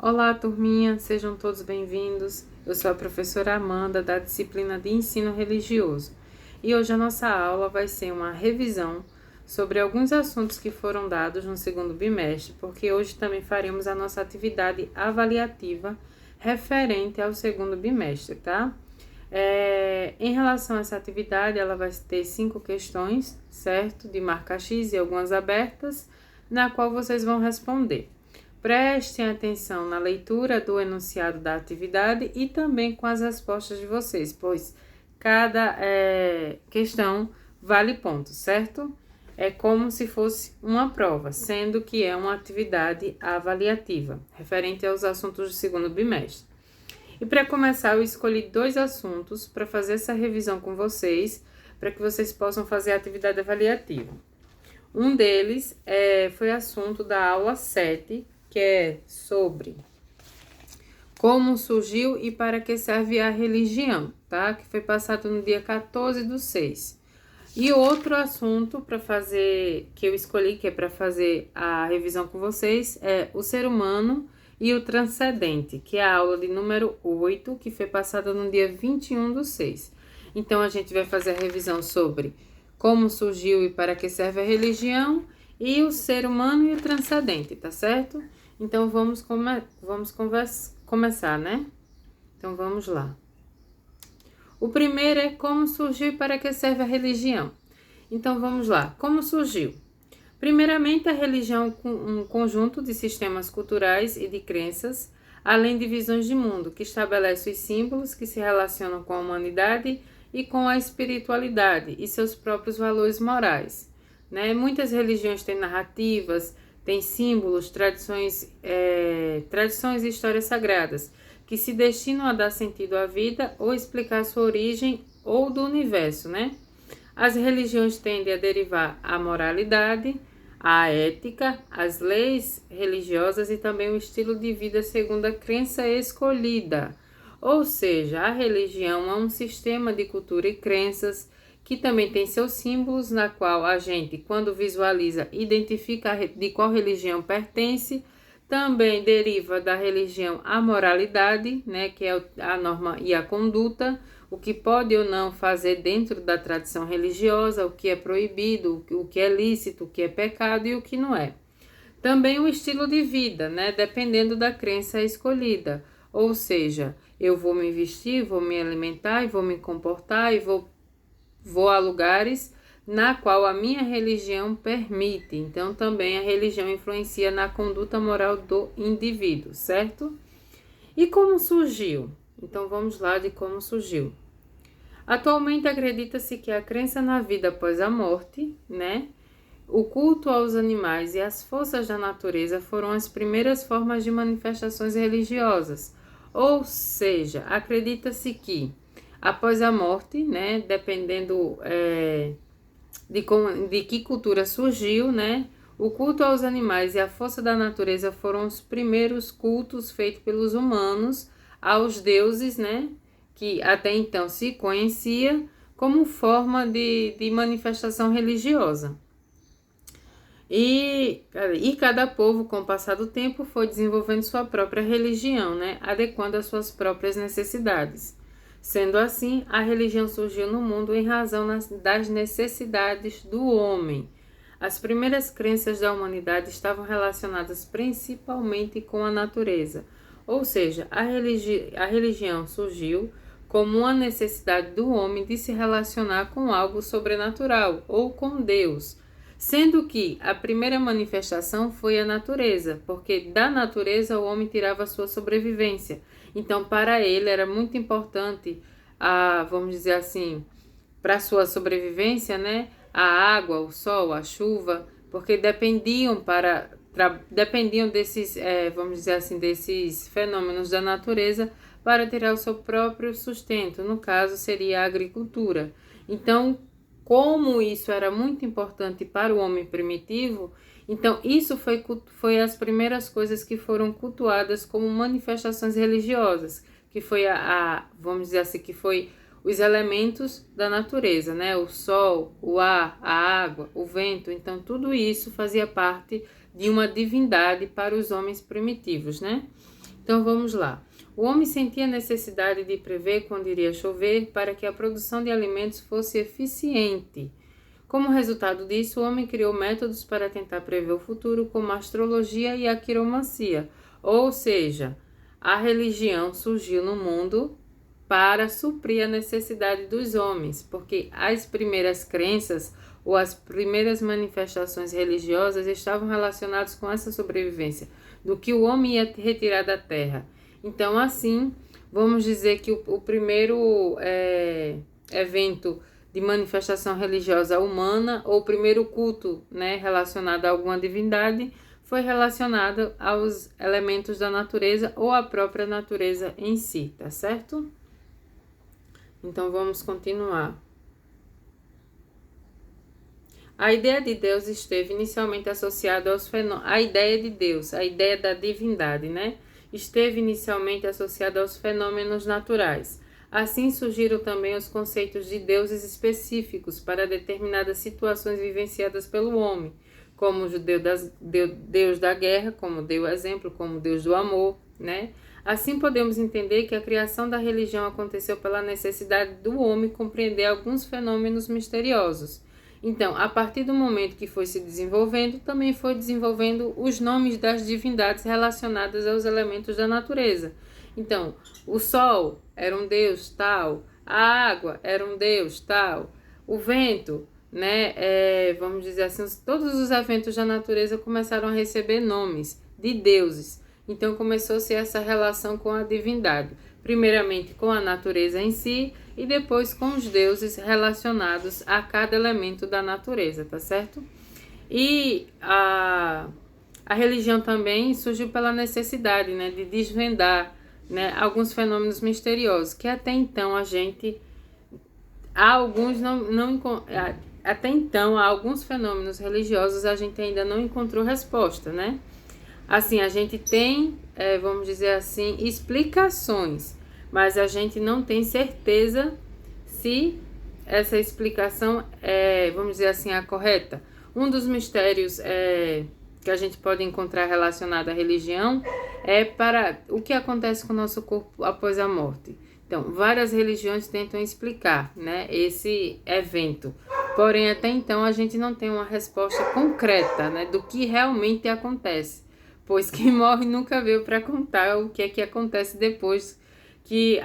Olá, turminha, sejam todos bem-vindos. Eu sou a professora Amanda, da disciplina de Ensino Religioso. E hoje a nossa aula vai ser uma revisão sobre alguns assuntos que foram dados no segundo bimestre, porque hoje também faremos a nossa atividade avaliativa referente ao segundo bimestre, tá? Em relação a essa atividade, ela vai ter 5 questões, certo? De marca X e algumas abertas, na qual vocês vão responder. Prestem atenção na leitura do enunciado da atividade e também com as respostas de vocês, pois cada questão vale ponto, certo? É como se fosse uma prova, sendo que é uma atividade avaliativa, referente aos assuntos do segundo bimestre. E para começar, eu escolhi 2 assuntos para fazer essa revisão com vocês, para que vocês possam fazer a atividade avaliativa. Um deles foi assunto da aula 7, que é sobre como surgiu e para que serve a religião, tá? Que foi passado no dia 14/6. E outro assunto para fazer, que eu escolhi, que é para fazer a revisão com vocês, é o ser humano e o transcendente, que é a aula de número 8, que foi passada no dia 21/6. Então, a gente vai fazer a revisão sobre como surgiu e para que serve a religião e o ser humano e o transcendente, tá certo? Então, vamos começar, né? Então, vamos lá. O primeiro é como surgiu e para que serve a religião. Então, vamos lá. Como surgiu? Primeiramente, a religião é um conjunto de sistemas culturais e de crenças, além de visões de mundo, que estabelece os símbolos que se relacionam com a humanidade e com a espiritualidade e seus próprios valores morais, né? Muitas religiões têm narrativas, têm símbolos, tradições e histórias sagradas, que se destinam a dar sentido à vida ou explicar sua origem ou do universo, né? As religiões tendem a derivar a moralidade, a ética, as leis religiosas e também o estilo de vida segundo a crença escolhida. Ou seja, a religião é um sistema de cultura e crenças que também tem seus símbolos, na qual a gente, quando visualiza, identifica de qual religião pertence. Também deriva da religião a moralidade, né, que é a norma e a conduta, o que pode ou não fazer dentro da tradição religiosa, o que é proibido, o que é lícito, o que é pecado e o que não é. Também o estilo de vida, né, dependendo da crença escolhida. Ou seja, eu vou me vestir, vou me alimentar e vou me comportar e vou a lugares na qual a minha religião permite. Então, também a religião influencia na conduta moral do indivíduo, certo? E como surgiu? Então, vamos lá de como surgiu. Atualmente, acredita-se que a crença na vida após a morte, né? O culto aos animais e às forças da natureza foram as primeiras formas de manifestações religiosas. Ou seja, acredita-se que após a morte, né, dependendo de que cultura surgiu, né, o culto aos animais e a força da natureza foram os primeiros cultos feitos pelos humanos aos deuses, né, que até então se conhecia como forma de manifestação religiosa. E cada povo, com o passar do tempo, foi desenvolvendo sua própria religião, né, adequando às suas próprias necessidades. Sendo assim, a religião surgiu no mundo em razão das necessidades do homem. As primeiras crenças da humanidade estavam relacionadas principalmente com a natureza, ou seja, a religião surgiu como uma necessidade do homem de se relacionar com algo sobrenatural ou com Deus, sendo que a primeira manifestação foi a natureza, porque da natureza o homem tirava a sua sobrevivência. Então, para ele era muito importante, vamos dizer assim, para a sua sobrevivência, né? A água, o sol, a chuva, porque dependiam desses, vamos dizer assim, desses fenômenos da natureza para tirar o seu próprio sustento. No caso, seria a agricultura. Então, como isso era muito importante para o homem primitivo, então isso foi as primeiras coisas que foram cultuadas como manifestações religiosas, que foi vamos dizer assim, que foi os elementos da natureza, né? O sol, o ar, a água, o vento. Então, tudo isso fazia parte de uma divindade para os homens primitivos, né? Então vamos lá. O homem sentia necessidade de prever quando iria chover para que a produção de alimentos fosse eficiente. Como resultado disso, o homem criou métodos para tentar prever o futuro, como a astrologia e a quiromancia. Ou seja, a religião surgiu no mundo para suprir a necessidade dos homens, porque as primeiras crenças ou as primeiras manifestações religiosas estavam relacionadas com essa sobrevivência, do que o homem ia retirar da terra. Então, assim, vamos dizer que o primeiro evento de manifestação religiosa humana, ou o primeiro culto, né, relacionado a alguma divindade, foi relacionado aos elementos da natureza ou à própria natureza em si, tá certo? Então, vamos continuar. A ideia de Deus esteve inicialmente associada aos fenômenos. A ideia de Deus, a ideia da divindade, né? Esteve inicialmente associada aos fenômenos naturais. Assim surgiram também os conceitos de deuses específicos para determinadas situações vivenciadas pelo homem, como o Deus da guerra, como deu exemplo, como Deus do amor, né? Assim podemos entender que a criação da religião aconteceu pela necessidade do homem compreender alguns fenômenos misteriosos. Então, a partir do momento que foi se desenvolvendo, também foi desenvolvendo os nomes das divindades relacionadas aos elementos da natureza. Então, o sol era um deus tal, a água era um deus tal, o vento, né? Vamos dizer assim, todos os eventos da natureza começaram a receber nomes de deuses. Então, começou-se essa relação com a divindade. Primeiramente com a natureza em si e depois com os deuses relacionados a cada elemento da natureza, tá certo? E a religião também surgiu pela necessidade, né, de desvendar, né, alguns fenômenos misteriosos que até então a gente, até então, a alguns fenômenos religiosos a gente ainda não encontrou resposta, né? Assim, a gente tem, vamos dizer assim, explicações, mas a gente não tem certeza se essa explicação é, vamos dizer assim, a correta. Um dos mistérios que a gente pode encontrar relacionado à religião é para o que acontece com o nosso corpo após a morte. Então, várias religiões tentam explicar, né, esse evento. Porém, até então, a gente não tem uma resposta concreta, né, do que realmente acontece. Pois quem morre nunca veio para contar o que é que acontece depois que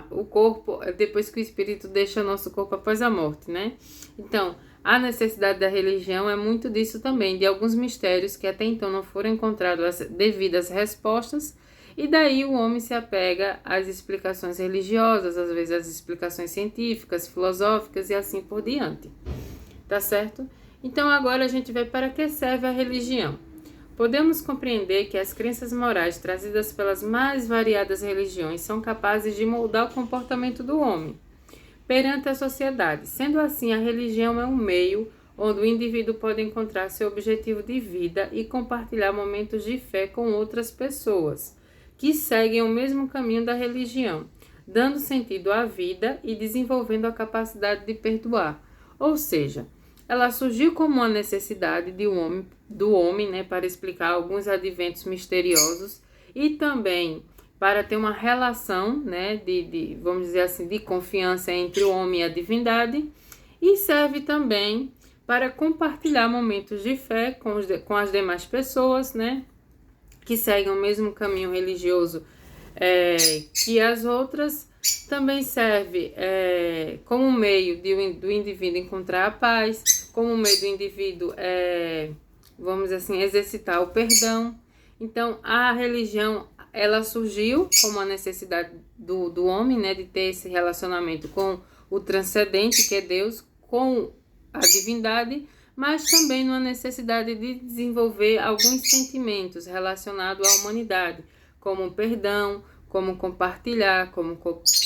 o corpo, depois que o espírito deixa o nosso corpo após a morte, né? Então, a necessidade da religião é muito disso também, de alguns mistérios que até então não foram encontrados as devidas respostas, e daí o homem se apega às explicações religiosas, às vezes às explicações científicas, filosóficas e assim por diante. Tá certo? Então agora a gente vai para que serve a religião. Podemos compreender que as crenças morais trazidas pelas mais variadas religiões são capazes de moldar o comportamento do homem perante a sociedade. Sendo assim, a religião é um meio onde o indivíduo pode encontrar seu objetivo de vida e compartilhar momentos de fé com outras pessoas que seguem o mesmo caminho da religião, dando sentido à vida e desenvolvendo a capacidade de perdoar. Ou seja, ela surgiu como uma necessidade do homem, né, para explicar alguns adventos misteriosos e também para ter uma relação, né, vamos dizer assim, de confiança entre o homem e a divindade, e serve também para compartilhar momentos de fé com as demais pessoas, né, que seguem o mesmo caminho religioso que as outras. Também serve como meio do indivíduo encontrar a paz, como meio do indivíduo, vamos dizer assim, exercitar o perdão. Então, a religião, ela surgiu como a necessidade do homem, né, de ter esse relacionamento com o transcendente, que é Deus, com a divindade, mas também numa necessidade de desenvolver alguns sentimentos relacionados à humanidade, como o perdão, como compartilhar, como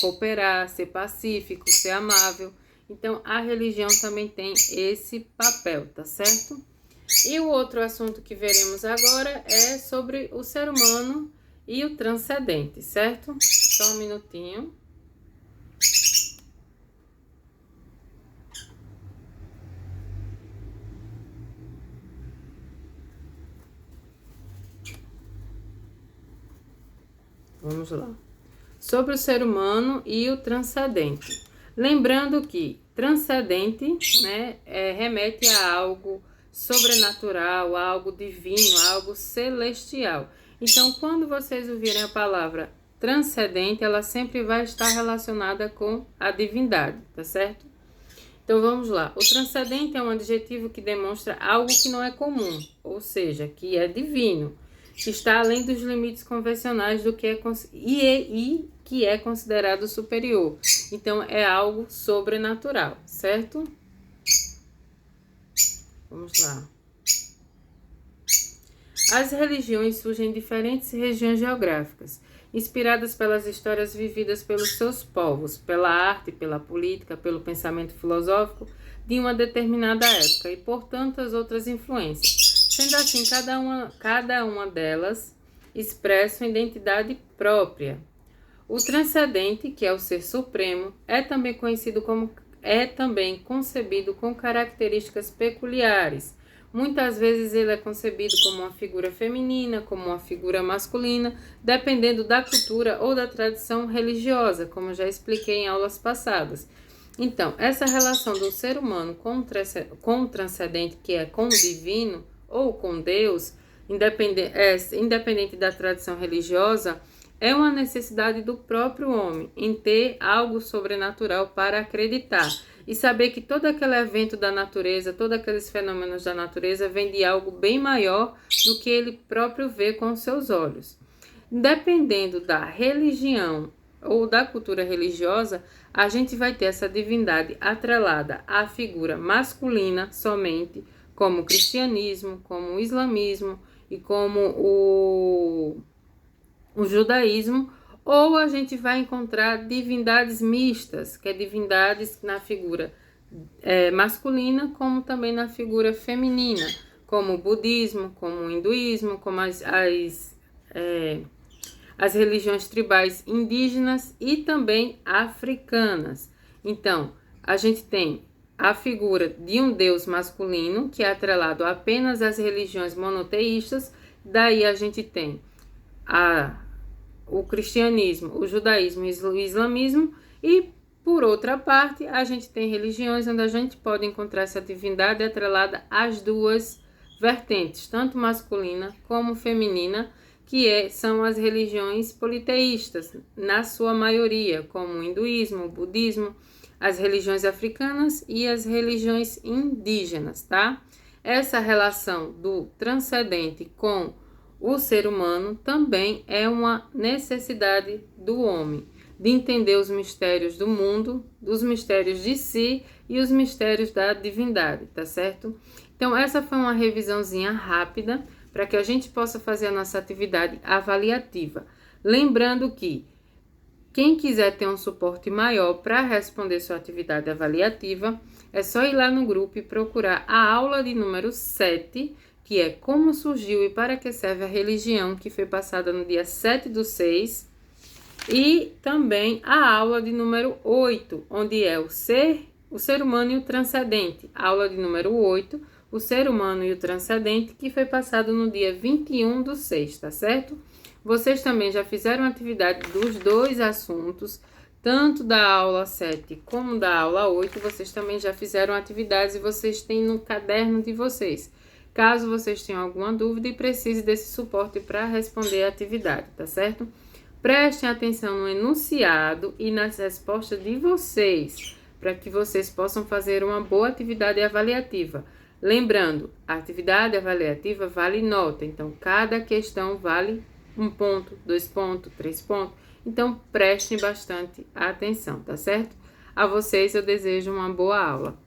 cooperar, ser pacífico, ser amável. Então, a religião também tem esse papel, tá certo? E o outro assunto que veremos agora é sobre o ser humano e o transcendente, certo? Só um minutinho. Vamos lá. Sobre o ser humano e o transcendente. Lembrando que transcendente, né, remete a algo sobrenatural, a algo divino, a algo celestial. Então, quando vocês ouvirem a palavra transcendente, ela sempre vai estar relacionada com a divindade, tá certo? Então, vamos lá. O transcendente é um adjetivo que demonstra algo que não é comum, ou seja, que é divino, que está além dos limites convencionais do que é e que é considerado superior. Então, é algo sobrenatural, certo? Vamos lá. As religiões surgem em diferentes regiões geográficas, inspiradas pelas histórias vividas pelos seus povos, pela arte, pela política, pelo pensamento filosófico de uma determinada época e por tantas outras influências. Sendo assim, cada uma delas expressa uma identidade própria. O transcendente, que é o ser supremo, é também concebido com características peculiares. Muitas vezes ele é concebido como uma figura feminina, como uma figura masculina, dependendo da cultura ou da tradição religiosa, como já expliquei em aulas passadas. Então, essa relação do ser humano com o transcendente, que é com o divino ou com Deus, independente da tradição religiosa, é uma necessidade do próprio homem em ter algo sobrenatural para acreditar e saber que todo aquele evento da natureza, todos aqueles fenômenos da natureza vem de algo bem maior do que ele próprio vê com os seus olhos. Dependendo da religião ou da cultura religiosa, a gente vai ter essa divindade atrelada à figura masculina somente, como o cristianismo, como o islamismo e como o judaísmo, ou a gente vai encontrar divindades mistas, que é divindades na figura masculina, como também na figura feminina, como o budismo, como o hinduísmo, como as religiões tribais indígenas e também africanas. Então, a gente tem a figura de um deus masculino, que é atrelado apenas às religiões monoteístas, daí a gente tem o cristianismo, o judaísmo e o islamismo, e por outra parte, a gente tem religiões onde a gente pode encontrar essa divindade atrelada às duas vertentes, tanto masculina como feminina, que são as religiões politeístas, na sua maioria, como o hinduísmo, o budismo, as religiões africanas e as religiões indígenas, tá? Essa relação do transcendente com o ser humano também é uma necessidade do homem, de entender os mistérios do mundo, os mistérios de si e os mistérios da divindade, tá certo? Então, essa foi uma revisãozinha rápida para que a gente possa fazer a nossa atividade avaliativa. Lembrando que quem quiser ter um suporte maior para responder sua atividade avaliativa, é só ir lá no grupo e procurar a aula de número 7, que é Como Surgiu e Para Que Serve a Religião, que foi passada no dia 7/6, e também a aula de número 8, onde é o ser humano e o transcendente. A aula de número 8, o ser humano e o transcendente, que foi passado no dia 21/6, tá certo? Vocês também já fizeram atividade dos dois assuntos, tanto da aula 7 como da aula 8, vocês também já fizeram atividades e vocês têm no caderno de vocês. Caso vocês tenham alguma dúvida e precisem desse suporte para responder a atividade, tá certo? Prestem atenção no enunciado e nas respostas de vocês, para que vocês possam fazer uma boa atividade avaliativa. Lembrando, a atividade avaliativa vale nota, então cada questão vale 1 ponto, 2 pontos, 3 pontos. Então prestem bastante atenção, tá certo? A vocês eu desejo uma boa aula.